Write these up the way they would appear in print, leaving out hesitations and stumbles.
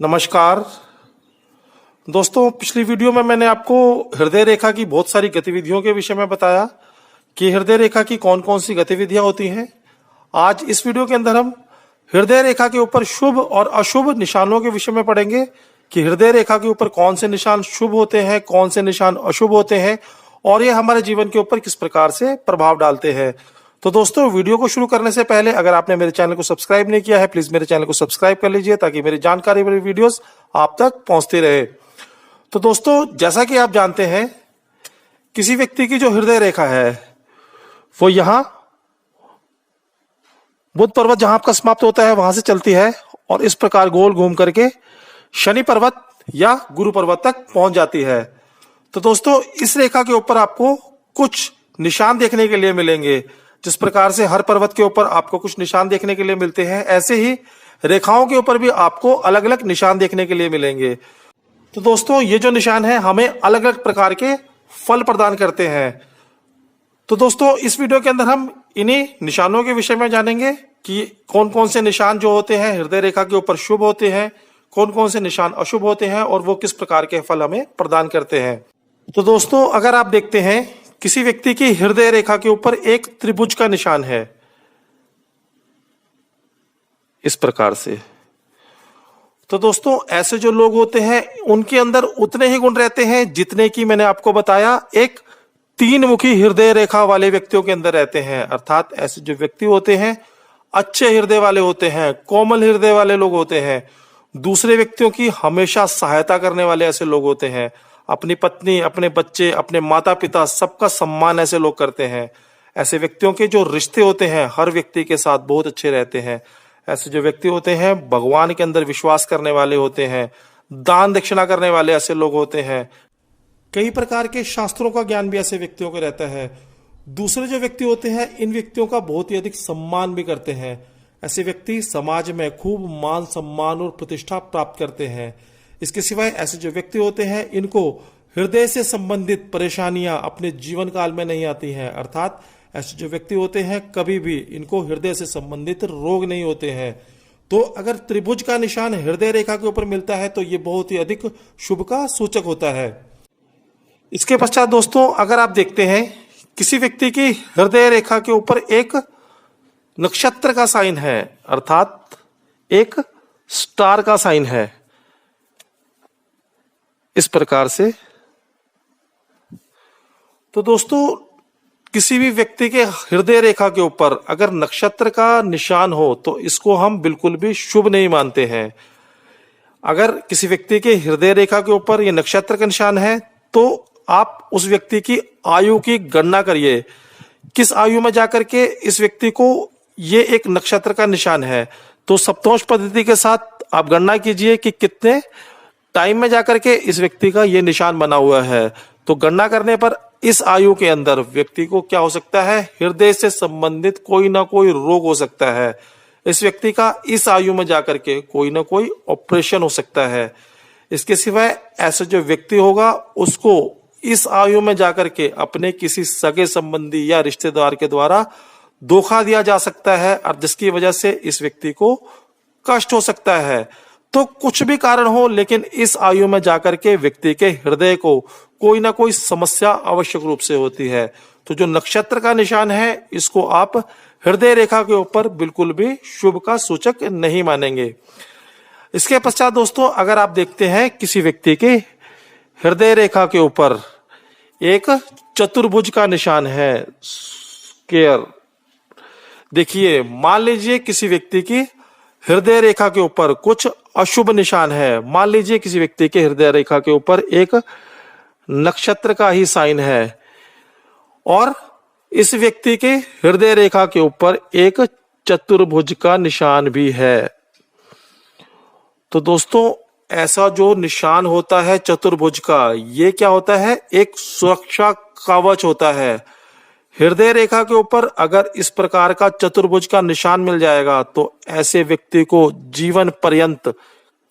नमस्कार दोस्तों, पिछली वीडियो में मैंने आपको हृदय रेखा की बहुत सारी गतिविधियों के विषय में बताया कि हृदय रेखा की कौन कौन सी गतिविधियां होती हैं। आज इस वीडियो के अंदर हम हृदय रेखा के ऊपर शुभ और अशुभ निशानों के विषय में पढ़ेंगे कि हृदय रेखा के ऊपर कौन से निशान शुभ होते हैं, कौन से निशान अशुभ होते हैं और ये हमारे जीवन के ऊपर किस प्रकार से प्रभाव डालते हैं। तो दोस्तों, वीडियो को शुरू करने से पहले अगर आपने मेरे चैनल को सब्सक्राइब नहीं किया है, प्लीज मेरे चैनल को सब्सक्राइब कर लीजिए ताकि मेरी जानकारी वाली वीडियोस आप तक पहुंचती रहे। तो दोस्तों, जैसा कि आप जानते हैं, किसी व्यक्ति की जो हृदय रेखा है वो यहां बुध पर्वत जहां आपका समाप्त होता है वहां से चलती है और इस प्रकार गोल घूम करके शनि पर्वत या गुरु पर्वत तक पहुंच जाती है। तो दोस्तों, इस रेखा के ऊपर आपको कुछ निशान देखने के लिए मिलेंगे। जिस प्रकार से हर पर्वत के ऊपर आपको कुछ निशान देखने के लिए मिलते हैं, ऐसे ही रेखाओं के ऊपर भी आपको अलग अलग निशान देखने के लिए मिलेंगे। तो दोस्तों, ये जो निशान है हमें अलग अलग प्रकार के फल प्रदान करते हैं। तो दोस्तों, इस वीडियो के अंदर हम इन्हीं निशानों के विषय में जानेंगे कि कौन कौन से निशान जो होते हैं हृदय रेखा के ऊपर शुभ होते हैं, कौन कौन से निशान अशुभ होते हैं और वो किस प्रकार के फल हमें प्रदान करते हैं। तो दोस्तों, अगर आप देखते हैं किसी व्यक्ति की हृदय रेखा के ऊपर एक त्रिभुज का निशान है इस प्रकार से, तो दोस्तों ऐसे जो लोग होते हैं उनके अंदर उतने ही गुण रहते हैं जितने की मैंने आपको बताया एक तीन मुखी हृदय रेखा वाले व्यक्तियों के अंदर रहते हैं। अर्थात ऐसे जो व्यक्ति होते हैं अच्छे हृदय वाले होते हैं, कोमल हृदय वाले लोग होते हैं, दूसरे व्यक्तियों की हमेशा सहायता करने वाले ऐसे लोग होते हैं, अपनी पत्नी, अपने बच्चे, अपने माता पिता सबका सम्मान ऐसे लोग करते हैं। ऐसे व्यक्तियों के जो रिश्ते होते हैं हर व्यक्ति के साथ बहुत अच्छे रहते हैं। ऐसे जो व्यक्ति होते हैं भगवान के अंदर विश्वास करने वाले होते हैं, दान दक्षिणा करने वाले ऐसे लोग होते हैं। कई प्रकार के शास्त्रों का ज्ञान भी ऐसे व्यक्तियों को रहता है। दूसरे जो व्यक्ति होते हैं इन व्यक्तियों का बहुत ही अधिक सम्मान भी करते हैं। ऐसे व्यक्ति समाज में खूब मान सम्मान और प्रतिष्ठा प्राप्त करते हैं। इसके सिवाय ऐसे जो व्यक्ति होते हैं इनको हृदय से संबंधित परेशानियां अपने जीवन काल में नहीं आती हैं। अर्थात ऐसे जो व्यक्ति होते हैं कभी भी इनको हृदय से संबंधित रोग नहीं होते हैं। तो अगर त्रिभुज का निशान हृदय रेखा के ऊपर मिलता है तो ये बहुत ही अधिक शुभ का सूचक होता है। इसके पश्चात दोस्तों, अगर आप देखते हैं किसी व्यक्ति की हृदय रेखा के ऊपर एक नक्षत्र का साइन है, अर्थात एक स्टार का साइन है इस प्रकार से, तो दोस्तों किसी भी व्यक्ति के हृदय रेखा के ऊपर अगर नक्षत्र का निशान हो तो इसको हम बिल्कुल भी शुभ नहीं मानते हैं। अगर किसी व्यक्ति के हृदय रेखा के ऊपर ये नक्षत्र का निशान है तो आप उस व्यक्ति की आयु की गणना करिए, किस आयु में जाकर के इस व्यक्ति को ये एक नक्षत्र का निशान है। तो सप्तोंश पद्धति के साथ आप गणना कीजिए कि कितने टाइम में जाकर के इस व्यक्ति का ये निशान बना हुआ है। तो गणना करने पर इस आयु के अंदर व्यक्ति को क्या हो सकता है, हृदय से संबंधित कोई ना कोई रोग हो सकता है। इस व्यक्ति का इस आयु में जाकर के कोई ना कोई ऑपरेशन हो सकता है। इसके सिवाय ऐसे जो व्यक्ति होगा उसको इस आयु में जाकर के अपने किसी सगे संबंधी या रिश्तेदार के द्वारा धोखा दिया जा सकता है और जिसकी वजह से इस व्यक्ति को कष्ट हो सकता है। तो कुछ भी कारण हो, लेकिन इस आयु में जाकर के व्यक्ति के हृदय को कोई ना कोई समस्या आवश्यक रूप से होती है। तो जो नक्षत्र का निशान है इसको आप हृदय रेखा के ऊपर बिल्कुल भी शुभ का सूचक नहीं मानेंगे। इसके पश्चात दोस्तों, अगर आप देखते हैं किसी व्यक्ति के हृदय रेखा के ऊपर एक चतुर्भुज का निशान है, स्क्वायर, देखिए मान लीजिए किसी व्यक्ति की हृदय रेखा के ऊपर कुछ अशुभ निशान है। मान लीजिए किसी व्यक्ति के हृदय रेखा के ऊपर एक नक्षत्र का ही साइन है और इस व्यक्ति के हृदय रेखा के ऊपर एक चतुर्भुज का निशान भी है। तो दोस्तों, ऐसा जो निशान होता है चतुर्भुज का, ये क्या होता है, एक सुरक्षा कवच होता है। हृदय रेखा के ऊपर अगर इस प्रकार का चतुर्भुज का निशान मिल जाएगा तो ऐसे व्यक्ति को जीवन पर्यंत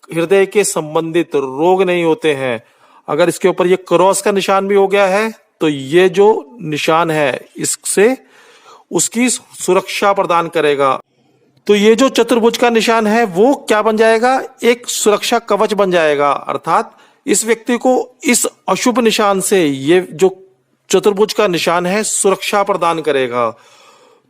हृदय के संबंधित रोग नहीं होते हैं। अगर इसके ऊपर ये क्रॉस का निशान भी हो गया है तो ये जो निशान है इससे उसकी सुरक्षा प्रदान करेगा। तो ये जो चतुर्भुज का निशान है वो क्या बन जाएगा, एक सुरक्षा कवच बन जाएगा। अर्थात इस व्यक्ति को इस अशुभ निशान से ये जो चतुर्भुज का निशान है सुरक्षा प्रदान करेगा।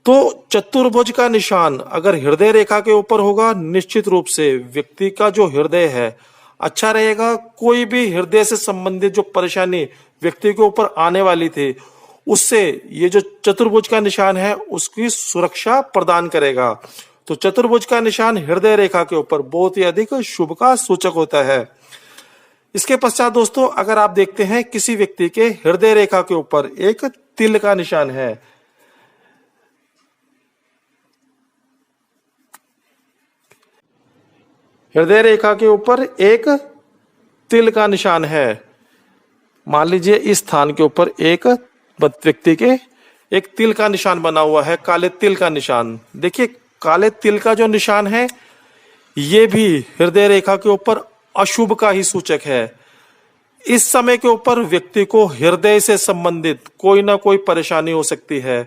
तो चतुर्भुज का निशान अगर हृदय रेखा के ऊपर होगा, निश्चित रूप से व्यक्ति का जो हृदय है अच्छा रहेगा। कोई भी हृदय से संबंधित जो परेशानी व्यक्ति के ऊपर आने वाली थी, उससे ये जो चतुर्भुज का निशान है उसकी सुरक्षा प्रदान करेगा। तो चतुर्भुज का निशान हृदय रेखा के ऊपर बहुत ही अधिक शुभ का सूचक होता है। इसके पश्चात दोस्तों अगर आप देखते हैं किसी व्यक्ति के हृदय रेखा के ऊपर एक तिल का निशान है, हृदय रेखा के ऊपर एक तिल का निशान है, मान लीजिए इस स्थान के ऊपर एक व्यक्ति के एक तिल का निशान बना हुआ है, काले तिल का निशान। देखिए काले तिल का जो निशान है ये भी हृदय रेखा के ऊपर अशुभ का ही सूचक है। इस समय के ऊपर व्यक्ति को हृदय से संबंधित कोई ना कोई परेशानी हो सकती है।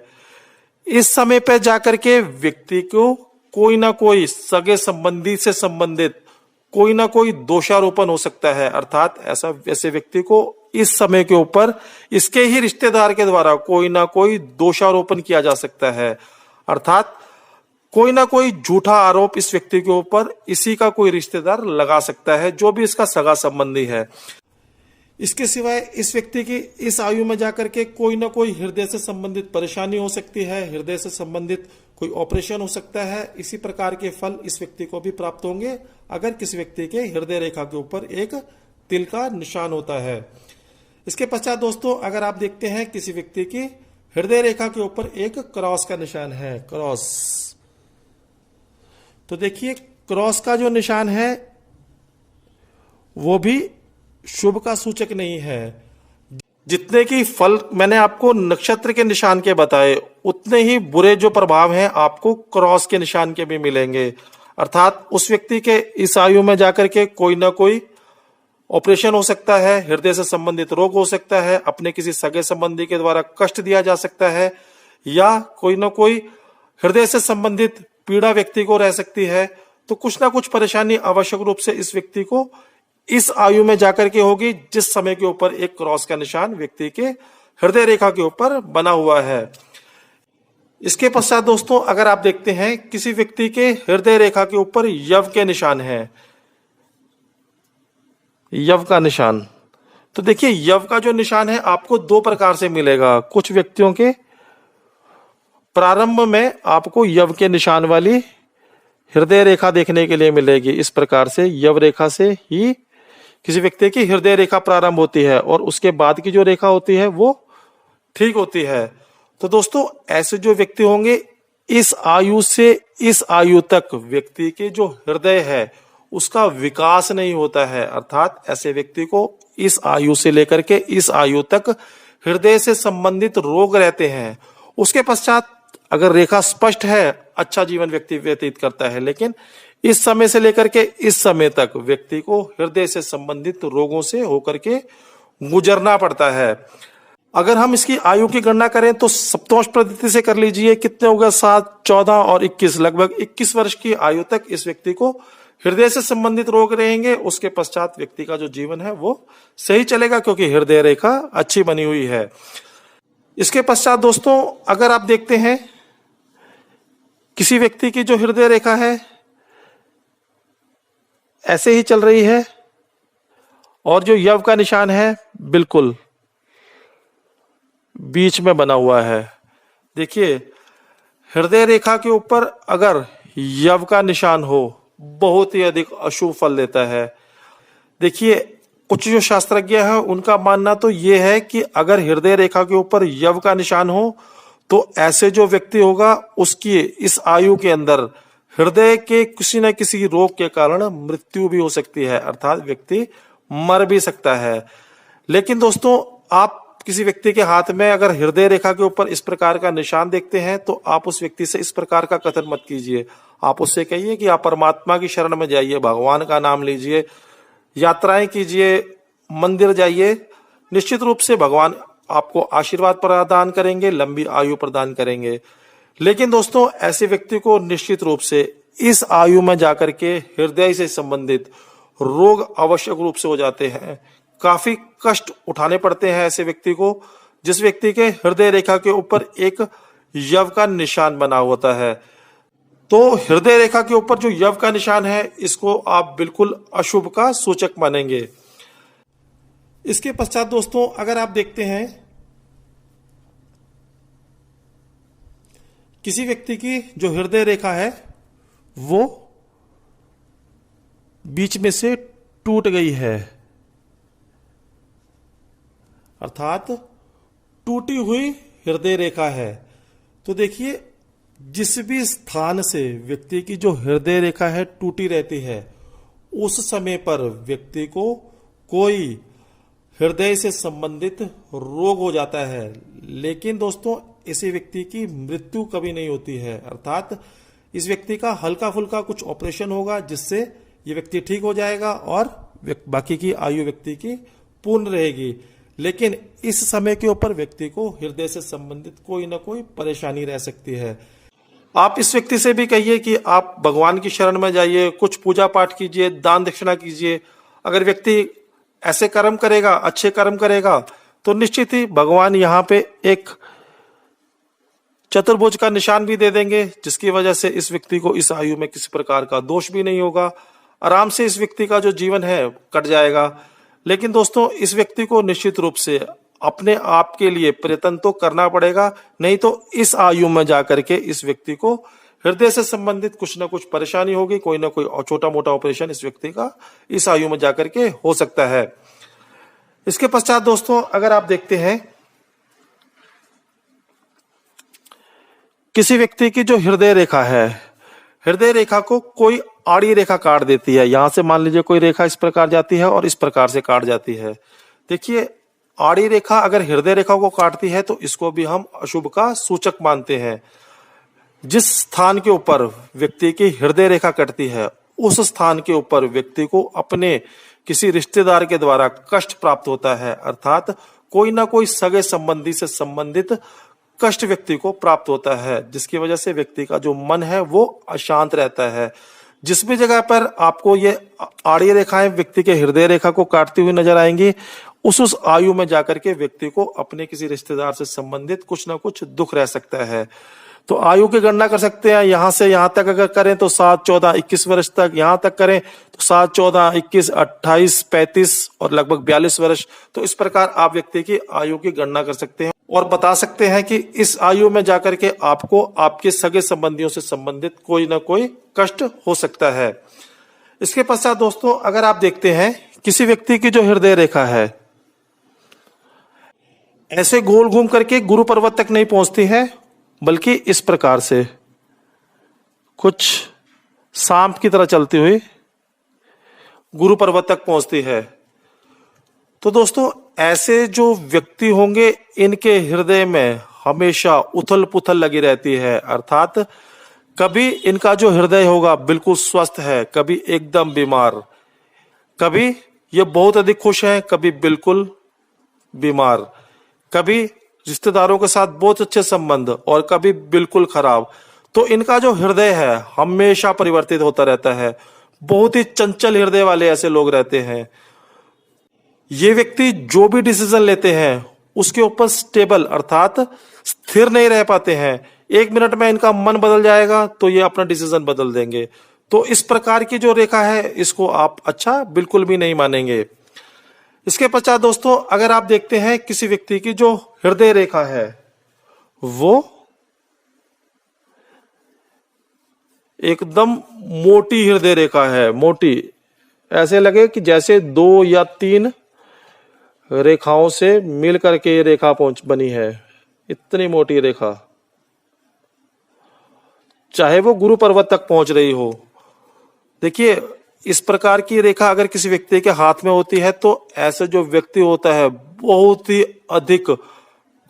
इस समय पे जाकर के व्यक्ति को कोई ना कोई सगे संबंधी से संबंधित कोई ना कोई दोषारोपण हो सकता है। अर्थात ऐसे व्यक्ति को इस समय के ऊपर इसके ही रिश्तेदार के द्वारा कोई ना कोई दोषारोपण किया जा सकता है। अर्थात कोई ना कोई झूठा आरोप इस व्यक्ति के ऊपर इसी का कोई रिश्तेदार लगा सकता है, जो भी इसका सगा संबंधी है। इसके सिवाय इस व्यक्ति की इस आयु में जाकर के कोई ना कोई हृदय से संबंधित परेशानी हो सकती है, हृदय से संबंधित कोई ऑपरेशन हो सकता है। इसी प्रकार के फल इस व्यक्ति को भी प्राप्त होंगे अगर किसी व्यक्ति के हृदय रेखा के ऊपर एक तिल का निशान होता है। इसके पश्चात दोस्तों अगर आप देखते हैं किसी व्यक्ति की हृदय रेखा के ऊपर एक क्रॉस का निशान है, क्रॉस, तो देखिए क्रॉस का जो निशान है वो भी शुभ का सूचक नहीं है। जितने की फल मैंने आपको नक्षत्र के निशान के बताए, उतने ही बुरे जो प्रभाव हैं आपको क्रॉस के निशान के भी मिलेंगे। अर्थात उस व्यक्ति के इस आयु में जाकर के कोई ना कोई ऑपरेशन हो सकता है, हृदय से संबंधित रोग हो सकता है, अपने किसी सगे संबंधी के द्वारा कष्ट दिया जा सकता है, या कोई ना कोई हृदय से संबंधित पीड़ा व्यक्ति को रह सकती है। तो कुछ ना कुछ परेशानी आवश्यक रूप से इस व्यक्ति को इस आयु में जाकर के होगी जिस समय के ऊपर एक क्रॉस का निशान व्यक्ति के हृदय रेखा के ऊपर बना हुआ है। इसके पश्चात दोस्तों अगर आप देखते हैं किसी व्यक्ति के हृदय रेखा के ऊपर यव के निशान है, यव का निशान, तो देखिए यव का जो निशान है आपको दो प्रकार से मिलेगा। कुछ व्यक्तियों के प्रारंभ में आपको यव के निशान वाली हृदय रेखा देखने के लिए मिलेगी। इस प्रकार से यव रेखा से ही किसी व्यक्ति की हृदय रेखा प्रारंभ होती है और उसके बाद की जो रेखा होती है वो ठीक होती है। तो दोस्तों ऐसे जो व्यक्ति होंगे इस आयु से इस आयु तक व्यक्ति के जो हृदय है उसका विकास नहीं होता है। अर्थात ऐसे व्यक्ति को इस आयु से लेकर के इस आयु तक हृदय से संबंधित रोग रहते हैं। उसके पश्चात अगर रेखा स्पष्ट है, अच्छा जीवन व्यक्ति व्यतीत करता है, लेकिन इस समय से लेकर के इस समय तक व्यक्ति को हृदय से संबंधित रोगों से होकर के गुजरना पड़ता है। अगर हम इसकी आयु की गणना करें तो सप्तमांश पद्धति से कर लीजिए, कितने होगा, 7, 14 और 21, लगभग 21 वर्ष की आयु तक इस व्यक्ति को हृदय से संबंधित रोग रहेंगे। उसके पश्चात व्यक्ति का जो जीवन है वो सही चलेगा क्योंकि हृदय रेखा अच्छी बनी हुई है। इसके पश्चात दोस्तों अगर आप देखते हैं किसी व्यक्ति की जो हृदय रेखा है ऐसे ही चल रही है और जो यव का निशान है बिल्कुल बीच में बना हुआ है। देखिए हृदय रेखा के ऊपर अगर यव का निशान हो बहुत ही अधिक अशुभ फल देता है। देखिए कुछ जो शास्त्रज्ञ हैं उनका मानना तो ये है कि अगर हृदय रेखा के ऊपर यव का निशान हो तो ऐसे जो व्यक्ति होगा उसकी इस आयु के अंदर हृदय के किसी न किसी रोग के कारण मृत्यु भी हो सकती है। अर्थात व्यक्ति मर भी सकता है। लेकिन दोस्तों आप किसी व्यक्ति के हाथ में अगर हृदय रेखा के ऊपर इस प्रकार का निशान देखते हैं तो आप उस व्यक्ति से इस प्रकार का कथन मत कीजिए। आप उससे कहिए कि आप परमात्मा की शरण में जाइए, भगवान का नाम लीजिए, यात्राएं कीजिए, मंदिर जाइए। निश्चित रूप से भगवान आपको आशीर्वाद प्रदान करेंगे, लंबी आयु प्रदान करेंगे। लेकिन दोस्तों ऐसे व्यक्ति को निश्चित रूप से इस आयु में जाकर के हृदय से संबंधित रोग आवश्यक रूप से हो जाते हैं। काफी कष्ट उठाने पड़ते हैं ऐसे व्यक्ति को, जिस व्यक्ति के हृदय रेखा के ऊपर एक यव का निशान बना होता है। तो हृदय रेखा के ऊपर जो यव का निशान है, इसको आप बिल्कुल अशुभ का सूचक मानेंगे। इसके पश्चात दोस्तों अगर आप देखते हैं किसी व्यक्ति की जो हृदय रेखा है वो बीच में से टूट गई है, अर्थात टूटी हुई हृदय रेखा है, तो देखिए जिस भी स्थान से व्यक्ति की जो हृदय रेखा है टूटी रहती है, उस समय पर व्यक्ति को कोई हृदय से संबंधित रोग हो जाता है। लेकिन दोस्तों इसी व्यक्ति की मृत्यु कभी नहीं होती है, अर्थात इस व्यक्ति का हल्का फुल्का कुछ ऑपरेशन होगा जिससे ये व्यक्ति ठीक हो जाएगा और बाकी की आयु व्यक्ति की पूर्ण रहेगी। लेकिन इस समय के ऊपर व्यक्ति को हृदय से संबंधित कोई ना कोई परेशानी रह सकती है। आप इस व्यक्ति से भी कहिए कि आप भगवान की शरण में जाइए, कुछ पूजा पाठ कीजिए, दान दक्षिणा कीजिए। अगर व्यक्ति ऐसे कर्म करेगा, अच्छे कर्म करेगा, तो निश्चित ही भगवान यहाँ पे एक चतुर्भुज का निशान भी दे देंगे, जिसकी वजह से इस व्यक्ति को इस आयु में किसी प्रकार का दोष भी नहीं होगा। आराम से इस व्यक्ति का जो जीवन है कट जाएगा। लेकिन दोस्तों इस व्यक्ति को निश्चित रूप से अपने आप के लिए प्रयत्न तो करना पड़ेगा, नहीं तो इस आयु में जाकर के इस व्यक्ति को हृदय से संबंधित कुछ ना कुछ परेशानी होगी, कोई ना कोई छोटा मोटा ऑपरेशन इस व्यक्ति का इस आयु में जाकर के हो सकता है। इसके पश्चात दोस्तों अगर आप देखते हैं किसी व्यक्ति की जो हृदय रेखा है, हृदय रेखा को कोई आड़ी रेखा काट देती है। यहां से मान लीजिए कोई रेखा इस प्रकार जाती है और इस प्रकार से काट जाती है। देखिए आड़ी रेखा अगर हृदय रेखा को काटती है तो इसको भी हम अशुभ का सूचक मानते हैं। जिस स्थान के ऊपर व्यक्ति की हृदय रेखा कटती है, उस स्थान के ऊपर व्यक्ति को अपने किसी रिश्तेदार के द्वारा कष्ट प्राप्त होता है, अर्थात कोई ना कोई सगे संबंधी से संबंधित कष्ट व्यक्ति को प्राप्त होता है, जिसकी वजह से व्यक्ति का जो मन है वो अशांत रहता है। जिस भी जगह पर आपको ये आड़ी रेखाएं व्यक्ति के हृदय रेखा को काटती हुई नजर आएंगी, उस आयु में जाकर के व्यक्ति को अपने किसी रिश्तेदार से संबंधित कुछ ना कुछ दुख रह सकता है। तो आयु की गणना कर सकते हैं, यहां से यहां तक अगर करें तो 7, 14, 21 वर्ष तक, यहां तक करें तो 7, 14, 21, 28, 35 और लगभग 42 वर्ष। तो इस प्रकार आप व्यक्ति की आयु की गणना कर सकते हैं और बता सकते हैं कि इस आयु में जाकर के आपको आपके सगे संबंधियों से संबंधित कोई ना कोई कष्ट हो सकता है। इसके पश्चात दोस्तों अगर आप देखते हैं किसी व्यक्ति की जो हृदय रेखा है ऐसे गोल घूम करके गुरु पर्वत तक नहीं पहुंचती है, बल्कि इस प्रकार से कुछ सांप की तरह चलती हुई गुरु पर्वत तक पहुंचती है। तो दोस्तों ऐसे जो व्यक्ति होंगे इनके हृदय में हमेशा उथल पुथल लगी रहती है, अर्थात कभी इनका जो हृदय होगा बिल्कुल स्वस्थ है, कभी एकदम बीमार, कभी ये बहुत अधिक खुश है, कभी बिल्कुल बीमार, कभी रिश्तेदारों के साथ बहुत अच्छे संबंध और कभी बिल्कुल खराब। तो इनका जो हृदय है हमेशा परिवर्तित होता रहता है। बहुत ही चंचल हृदय वाले ऐसे लोग रहते हैं। ये व्यक्ति जो भी डिसीजन लेते हैं उसके ऊपर स्टेबल अर्थात स्थिर नहीं रह पाते हैं। 1 मिनट में इनका मन बदल जाएगा तो ये अपना डिसीजन बदल देंगे। तो इस प्रकार की जो रेखा है इसको आप अच्छा बिल्कुल भी नहीं मानेंगे। इसके पश्चात दोस्तों अगर आप देखते हैं किसी व्यक्ति की जो हृदय रेखा है वो एकदम मोटी हृदय रेखा है, मोटी, ऐसे लगे कि जैसे 2 या 3 रेखाओं से मिल करके ये रेखा बनी है, इतनी मोटी रेखा, चाहे वो गुरु पर्वत तक पहुंच रही हो। देखिए इस प्रकार की रेखा अगर किसी व्यक्ति के हाथ में होती है तो ऐसे जो व्यक्ति होता है बहुत ही अधिक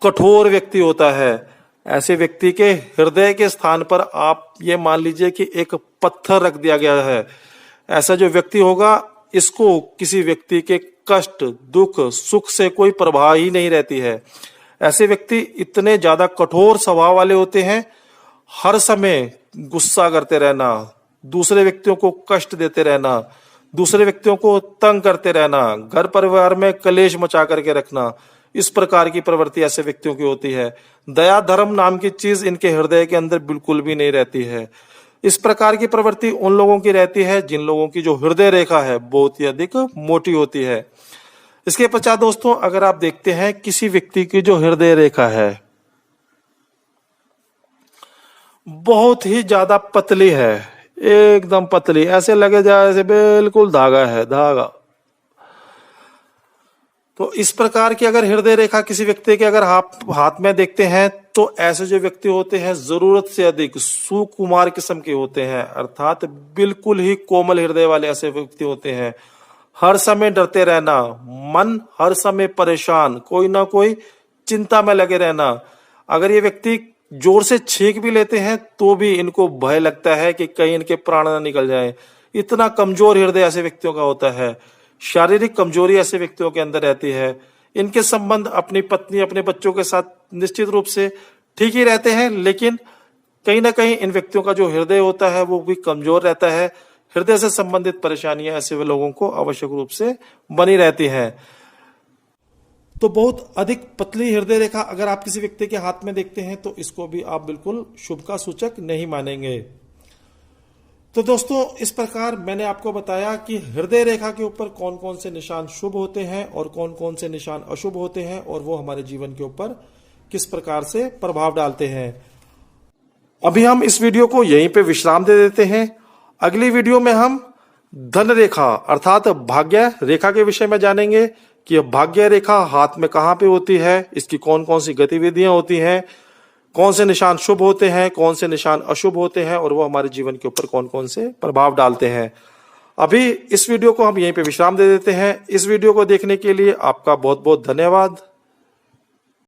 कठोर व्यक्ति होता है। ऐसे व्यक्ति के हृदय के स्थान पर आप ये मान लीजिए कि एक पत्थर रख दिया गया है। ऐसा जो व्यक्ति होगा इसको किसी व्यक्ति के कष्ट, दुख, सुख से कोई परवाह ही नहीं रहती है। ऐसे व्यक्ति इतने ज्यादा कठोर स्वभाव वाले होते हैं, हर समय गुस्सा करते रहना, दूसरे व्यक्तियों को कष्ट देते रहना, दूसरे व्यक्तियों को तंग करते रहना, घर परिवार में कलेश मचा करके रखना, इस प्रकार की प्रवृत्ति ऐसे व्यक्तियों की होती है। दया धर्म नाम की चीज इनके हृदय के अंदर बिल्कुल भी नहीं रहती है। इस प्रकार की प्रवृत्ति उन लोगों की रहती है जिन लोगों की जो हृदय रेखा है बहुत ही अधिक मोटी होती है। इसके पश्चात दोस्तों, अगर आप देखते हैं किसी व्यक्ति की जो हृदय रेखा है बहुत ही ज्यादा पतली है, एकदम पतली, ऐसे लगे जैसे बिल्कुल धागा है, धागा। तो इस प्रकार की अगर हृदय रेखा किसी व्यक्ति के अगर हाथ में देखते हैं तो ऐसे जो व्यक्ति होते हैं जरूरत से अधिक सुकुमार किस्म के होते हैं, अर्थात बिल्कुल ही कोमल हृदय वाले ऐसे व्यक्ति होते हैं। हर समय डरते रहना, मन हर समय परेशान, कोई ना कोई चिंता में लगे रहना। अगर ये व्यक्ति जोर से छींक भी लेते हैं तो भी इनको भय लगता है कि कहीं इनके प्राण ना निकल जाएं। इतना कमजोर हृदय ऐसे व्यक्तियों का होता है। शारीरिक कमजोरी ऐसे व्यक्तियों के अंदर रहती है। इनके संबंध अपनी पत्नी अपने बच्चों के साथ निश्चित रूप से ठीक ही रहते हैं, लेकिन कहीं ना कहीं इन व्यक्तियों का जो हृदय होता है वो भी कमजोर रहता है। हृदय से संबंधित परेशानियां ऐसे लोगों को आवश्यक रूप से बनी रहती हैं। तो बहुत अधिक पतली हृदय रेखा अगर आप किसी व्यक्ति के हाथ में देखते हैं तो इसको भी आप बिल्कुल शुभ का सूचक नहीं मानेंगे। तो दोस्तों, इस प्रकार मैंने आपको बताया कि हृदय रेखा के ऊपर कौन कौन से निशान शुभ होते हैं और कौन कौन से निशान अशुभ होते हैं और वो हमारे जीवन के ऊपर किस प्रकार से प्रभाव डालते हैं। अभी हम इस वीडियो को यहीं पे विश्राम दे देते हैं। अगली वीडियो में हम धन रेखा अर्थात भाग्य रेखा के विषय में जानेंगे कि भाग्य रेखा हाथ में कहां पे होती है, इसकी कौन कौन सी गतिविधियां होती हैं, कौन से निशान शुभ होते हैं, कौन से निशान अशुभ होते हैं और वो हमारे जीवन के ऊपर कौन कौन से प्रभाव डालते हैं। अभी इस वीडियो को हम यहीं पे विश्राम दे देते हैं। इस वीडियो को देखने के लिए आपका बहुत बहुत धन्यवाद।